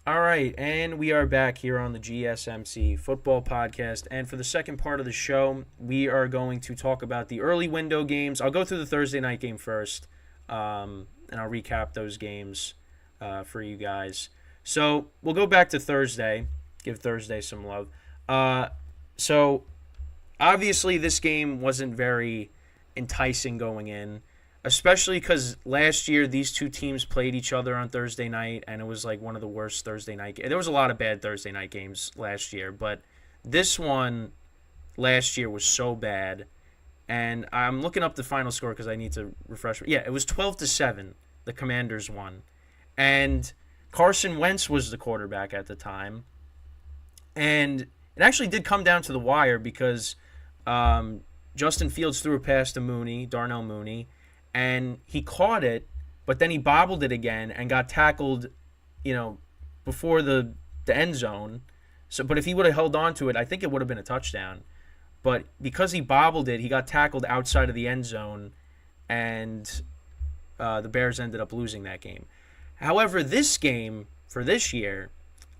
All right, and we are back here on the GSMC football podcast. And for the second part of the show, we are going to talk about the early window games. I'll go through the Thursday night game first, and I'll recap those games for you guys. So we'll go back to Thursday, give Thursday some love. So obviously, this game wasn't very enticing going in. Especially because last year these two teams played each other on Thursday night, and it was like one of the worst Thursday night games. There was a lot of bad Thursday night games last year, but this one last year was so bad. And I'm looking up the final score because I need to refresh. Yeah, it was 12-7. The Commanders won, and Carson Wentz was the quarterback at the time. And it actually did come down to the wire because Justin Fields threw a pass to Darnell Mooney. And he caught it, but then he bobbled it again and got tackled, before the end zone. But if he would have held on to it, I think it would have been a touchdown. But because he bobbled it, he got tackled outside of the end zone, and the Bears ended up losing that game. However, this game for this year,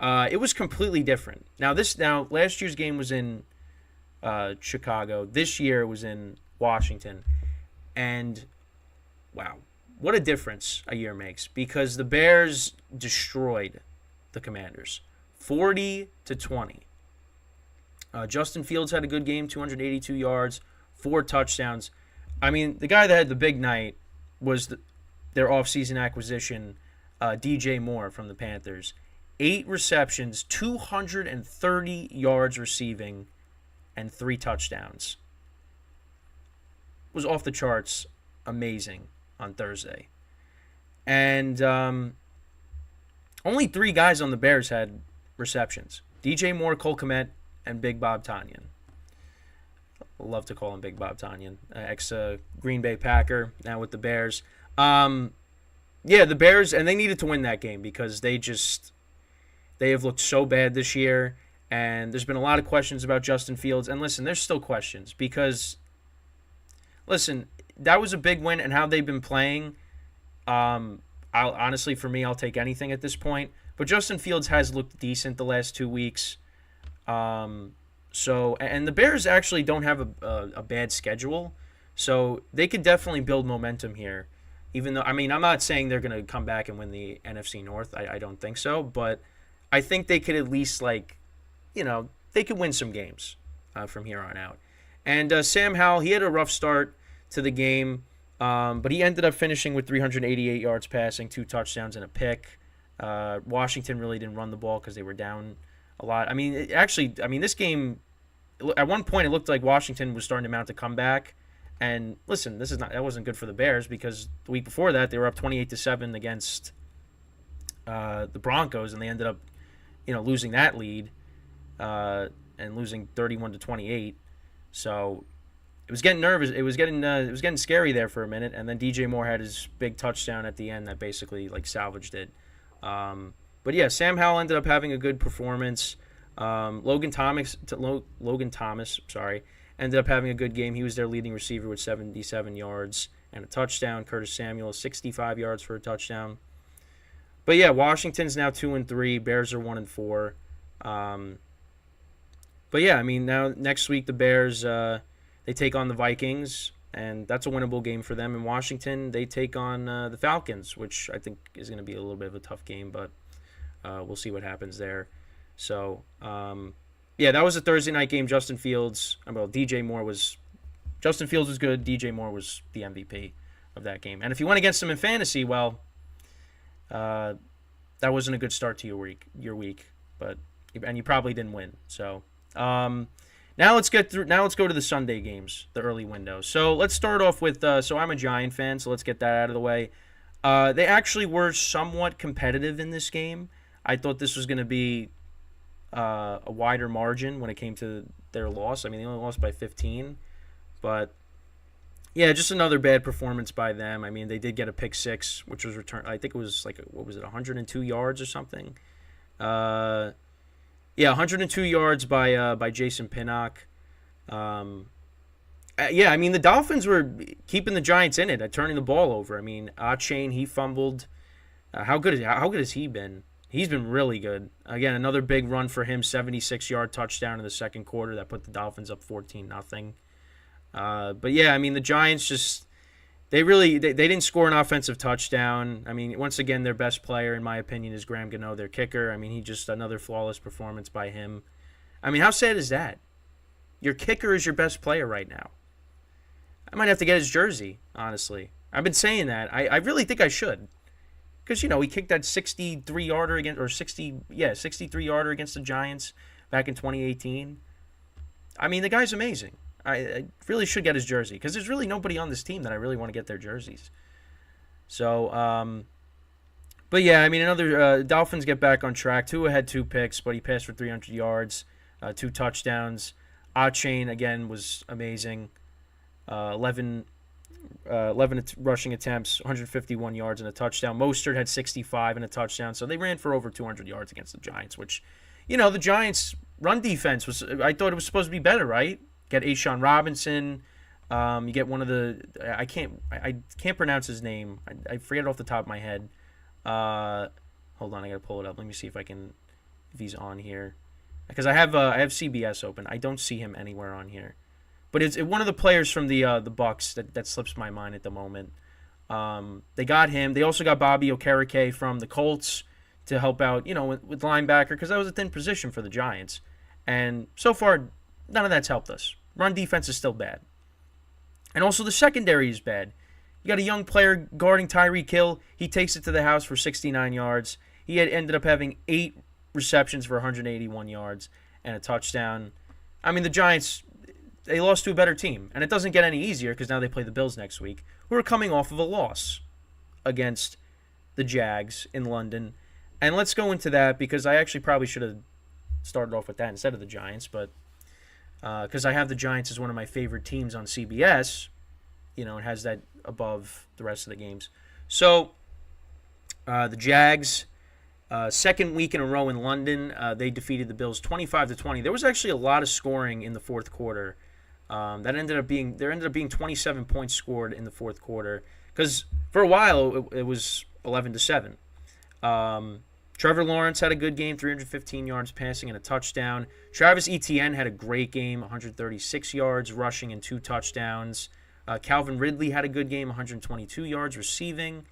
it was completely different. Now last year's game was in Chicago. This year it was in Washington, and wow, what a difference a year makes, because the Bears destroyed the Commanders 40-20. Justin Fields had a good game, 282 yards, 4 touchdowns. I mean, the guy that had the big night was their offseason acquisition, DJ Moore from the Panthers. 8 receptions, 230 yards receiving, and 3 touchdowns. It was off the charts amazing on Thursday. And only 3 guys on the Bears had receptions. DJ Moore, Cole Kmet, and Big Bob Tonyan. I love to call him Big Bob Tonyan. Ex-Green Bay Packer, now with the Bears. The Bears, and they needed to win that game because they have looked so bad this year. And there's been a lot of questions about Justin Fields. And listen, there's still questions because, listen, that was a big win, and how they've been playing, honestly, for me, I'll take anything at this point. But Justin Fields has looked decent the last 2 weeks. And the Bears actually don't have a bad schedule, so they could definitely build momentum here. Even though, I'm not saying they're going to come back and win the NFC North. I don't think so, but I think they could at least, they could win some games from here on out. And Sam Howell, he had a rough start to the game, but he ended up finishing with 388 yards passing, 2 touchdowns, and a pick. Washington really didn't run the ball because they were down a lot. This game, at one point it looked like Washington was starting to mount a comeback. And listen, that wasn't good for the Bears because the week before that they were up 28-7 against the Broncos, and they ended up, losing that lead and losing 31-28. So it was getting nervous. It was getting scary there for a minute, and then DJ Moore had his big touchdown at the end that basically salvaged it. But yeah, Sam Howell ended up having a good performance. Logan Thomas, ended up having a good game. He was their leading receiver with 77 yards and a touchdown. Curtis Samuel, 65 yards for a touchdown. But yeah, Washington's now 2-3. Bears are 1-4. But yeah, now next week the Bears they take on the Vikings, and that's a winnable game for them. In Washington, they take on the Falcons, which I think is going to be a little bit of a tough game, but we'll see what happens there. So, that was a Thursday night game. Justin Fields was good. DJ Moore was the MVP of that game. And if you went against him in fantasy, well, that wasn't a good start to your week, and you probably didn't win. So, now let's go to the Sunday games, the early window. So let's start off with, so I'm a Giant fan, so let's get that out of the way. They actually were somewhat competitive in this game. I thought this was going to be a wider margin when it came to their loss. They only lost by 15. But, yeah, just another bad performance by them. They did get a pick six, which was returned. I think it was 102 yards or something. 102 yards by Jason Pinnock. The Dolphins were keeping the Giants in it, turning the ball over. Achane, he fumbled. How good has he been? He's been really good. Again, another big run for him, 76-yard touchdown in the second quarter that put the Dolphins up 14-0. But yeah, I mean, the Giants just they didn't score an offensive touchdown. I mean, once again, their best player, in my opinion, is Graham Gano, their kicker. I mean, he just another flawless performance by him. I mean, how sad is that? Your kicker is your best player right now. I might have to get his jersey, honestly. I've been saying that. I really think I should. Because, he kicked that 63-yarder against, or 63-yarder against the Giants back in 2018. I mean, the guy's amazing. I really should get his jersey because there's really nobody on this team that I really want to get their jerseys. So, but yeah, I mean, another Dolphins get back on track. Tua had 2 picks, but he passed for 300 yards, 2 touchdowns. Achane, again, was amazing. 11 rushing attempts, 151 yards and a touchdown. Mostert had 65 and a touchdown. So they ran for over 200 yards against the Giants, which, the Giants' run defense I thought it was supposed to be better, right? Get Ashawn Robinson. You get one of the I can't pronounce his name. I forget it off the top of my head. Hold on, I gotta pull it up. Let me see if he's on here, because I have CBS open. I don't see him anywhere on here, but it's one of the players from the Bucs that slips my mind at the moment. They got him. They also got Bobby Okereke from the Colts to help out, with linebacker, because that was a thin position for the Giants, and so far none of that's helped us. Run defense is still bad. And also the secondary is bad. You got a young player guarding Tyreek Hill. He takes it to the house for 69 yards. He had ended up having 8 receptions for 181 yards and a touchdown. I mean, the Giants, they lost to a better team. And it doesn't get any easier because now they play the Bills next week, who are coming off of a loss against the Jags in London. And let's go into that because I actually probably should have started off with that instead of the Giants, but because I have the Giants as one of my favorite teams on CBS, it has that above the rest of the games. So the Jags, second week in a row in London, they defeated the Bills 25-20. There was actually a lot of scoring in the fourth quarter. There ended up being 27 points scored in the fourth quarter because for a while it was 11-7. Trevor Lawrence had a good game, 315 yards passing and a touchdown. Travis Etienne had a great game, 136 yards rushing and 2 touchdowns. Calvin Ridley had a good game, 122 yards receiving.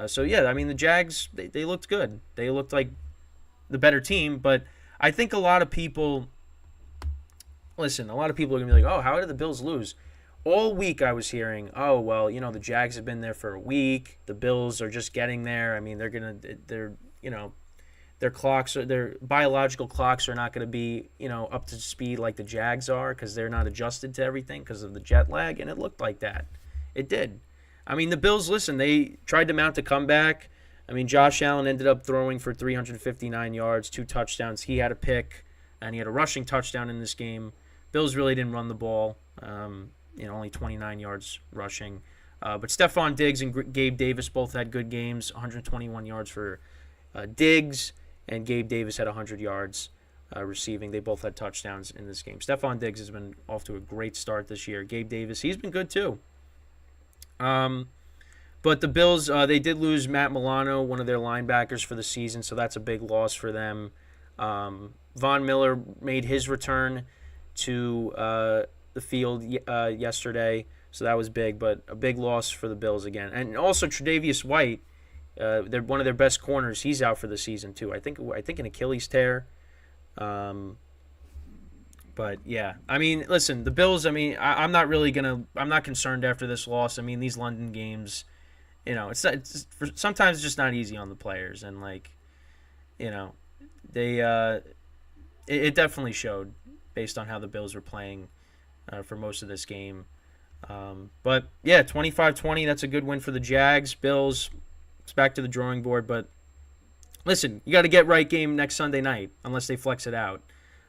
So, yeah, I mean, the Jags, they looked good. They looked like the better team, but I think a lot of people are going to be like, oh, how did the Bills lose? All week I was hearing, oh, well, the Jags have been there for a week. The Bills are just getting there. I mean, their biological clocks are not going to be, up to speed like the Jags are because they're not adjusted to everything because of the jet lag, and it looked like that. It did. I mean, the Bills, listen, they tried to mount a comeback. I mean, Josh Allen ended up throwing for 359 yards, 2 touchdowns. He had a pick, and he had a rushing touchdown in this game. Bills really didn't run the ball, only 29 yards rushing. But Stephon Diggs and Gabe Davis both had good games, 121 yards for Diggs, and Gabe Davis had 100 yards receiving. They both had touchdowns in this game. Stephon Diggs has been off to a great start this year. Gabe Davis, he's been good too. But the Bills, they did lose Matt Milano, one of their linebackers for the season, so that's a big loss for them. Von Miller made his return to the field yesterday, so that was big, but a big loss for the Bills again. And also Tre'Davious White, they're one of their best corners. He's out for the season too. I think an Achilles tear. But yeah, I mean, listen, the Bills. I mean, I'm not concerned after this loss. I mean, these London games, sometimes it's just not easy on the players, and it definitely showed based on how the Bills were playing for most of this game. But yeah, 25-20. That's a good win for the Jags. Bills. It's back to the drawing board, but listen, you got to get right game next Sunday night, unless they flex it out,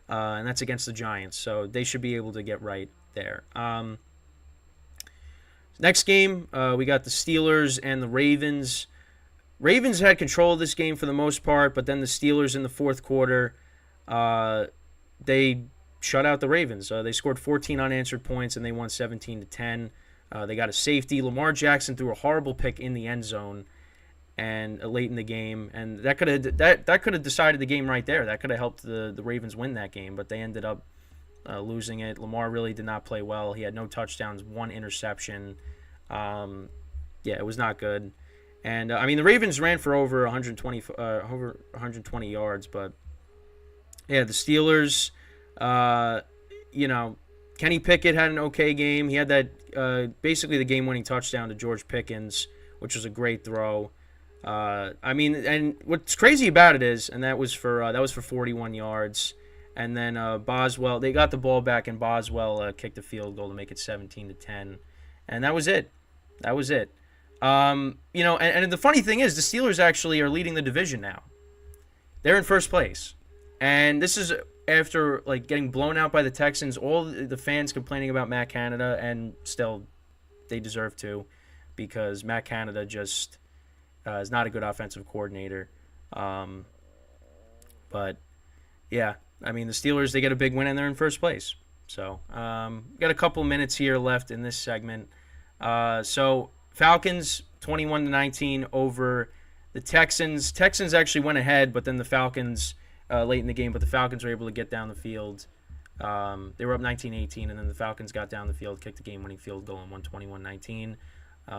and that's against the Giants, so they should be able to get right there. Next game, we got the Steelers and the Ravens. Ravens had control of this game for the most part, but then the Steelers in the fourth quarter, they shut out the Ravens. They scored 14 unanswered points, and they won 17-10. They got a safety. Lamar Jackson threw a horrible pick in the end zone. and late in the game, and that could have decided the game right there. That could have helped the Ravens win that game, but they ended up losing it. Lamar really did not play well. He had no touchdowns, one interception. It was not good. And I mean, the Ravens ran for over 120 yards, but yeah, the Steelers, Kenny Pickett had an okay game. He had that basically the game-winning touchdown to George Pickens, which was a great throw. And what's crazy about it is, and that was for 41 yards. And then Boswell, they got the ball back, and Boswell kicked the field goal to make it 17-10, and that was it. And the funny thing is, the Steelers actually are leading the division now. They're in first place, and this is after getting blown out by the Texans. All the fans complaining about Matt Canada, and still, they deserve to, because Matt Canada just is not a good offensive coordinator. But yeah, I mean, the Steelers, they get a big win and they're in first place. So got a couple minutes here left in this segment. So Falcons 21-19 over the Texans. Texans actually went ahead, but then the Falcons late in the game, but the Falcons were able to get down the field. They were up 19-18, and then the Falcons got down the field, kicked the game-winning field goal, and won 21-19.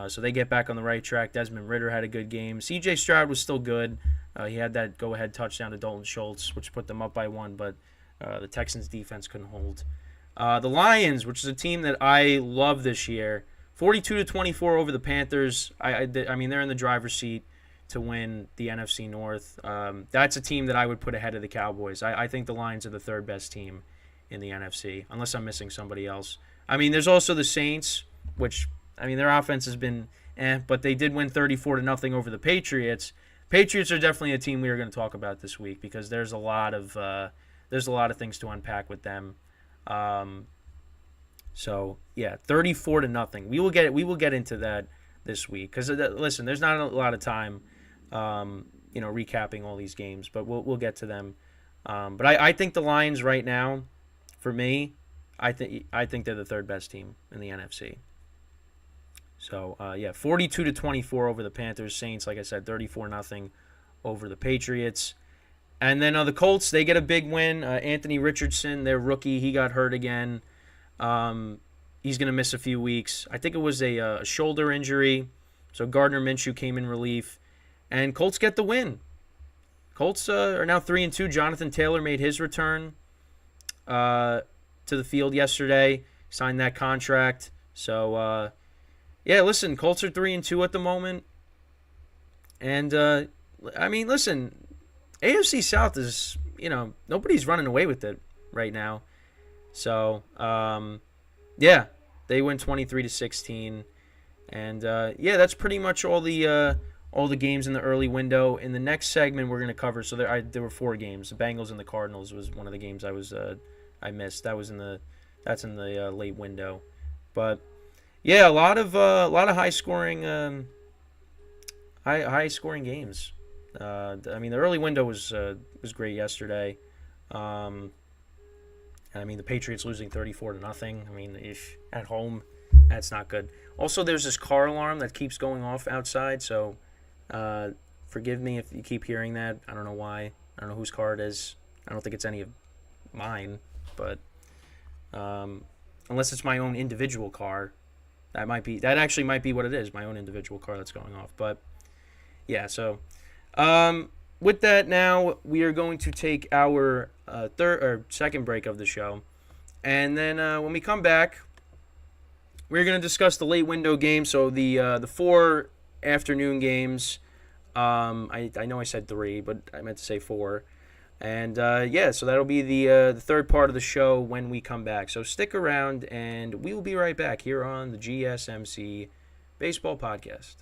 So they get back on the right track. Desmond Ridder had a good game. C.J. Stroud was still good. He had that go-ahead touchdown to Dalton Schultz, which put them up by 1, but the Texans' defense couldn't hold. The Lions, which is a team that I love this year, 42-24 over the Panthers. I mean, they're in the driver's seat to win the NFC North. That's a team that I would put ahead of the Cowboys. I think the Lions are the third best team in the NFC, unless I'm missing somebody else. I mean, there's also the Saints, which, I mean, their offense has been but they did win 34-0 over the Patriots. Patriots are definitely a team we are going to talk about this week, because there's a lot of things to unpack with them. So yeah, 34-0. We will get into that this week, because listen, there's not a lot of time, recapping all these games, but we'll get to them. But I think the Lions right now, for me, I think they're the third best team in the NFC. So 42-24 over the Panthers. Saints, like I said, 34-0 over the Patriots. And then the Colts, they get a big win. Anthony Richardson, their rookie, he got hurt again. He's going to miss a few weeks. I think it was a shoulder injury. So Gardner Minshew came in relief. And Colts get the win. Colts are now 3-2. Jonathan Taylor made his return to the field yesterday. Signed that contract. So, listen, Colts are 3-2 at the moment. And, I mean, listen, AFC South is, nobody's running away with it right now. So, they win 23-16. And, that's pretty much all the games in the early window. In the next segment, we're going to cover. So there were 4 games. The Bengals and the Cardinals was one of the games I missed. That's in the late window. But yeah, a lot of high scoring games. I mean, the early window was great yesterday. I mean, the Patriots losing 34-0. I mean, if at home, that's not good. Also, there's this car alarm that keeps going off outside, so forgive me if you keep hearing that. I don't know why. I don't know whose car it is. I don't think it's any of mine, but unless it's my own individual car, that actually might be what it is, my own individual car that's going off. But yeah, so with that, now we are going to take our second break of the show, and then when we come back, we're going to discuss the late window game. So the 4 afternoon games. I know I said 3, but I meant to say 4. And so that'll be the third part of the show when we come back. So stick around, and we will be right back here on the GSMC Baseball Podcast.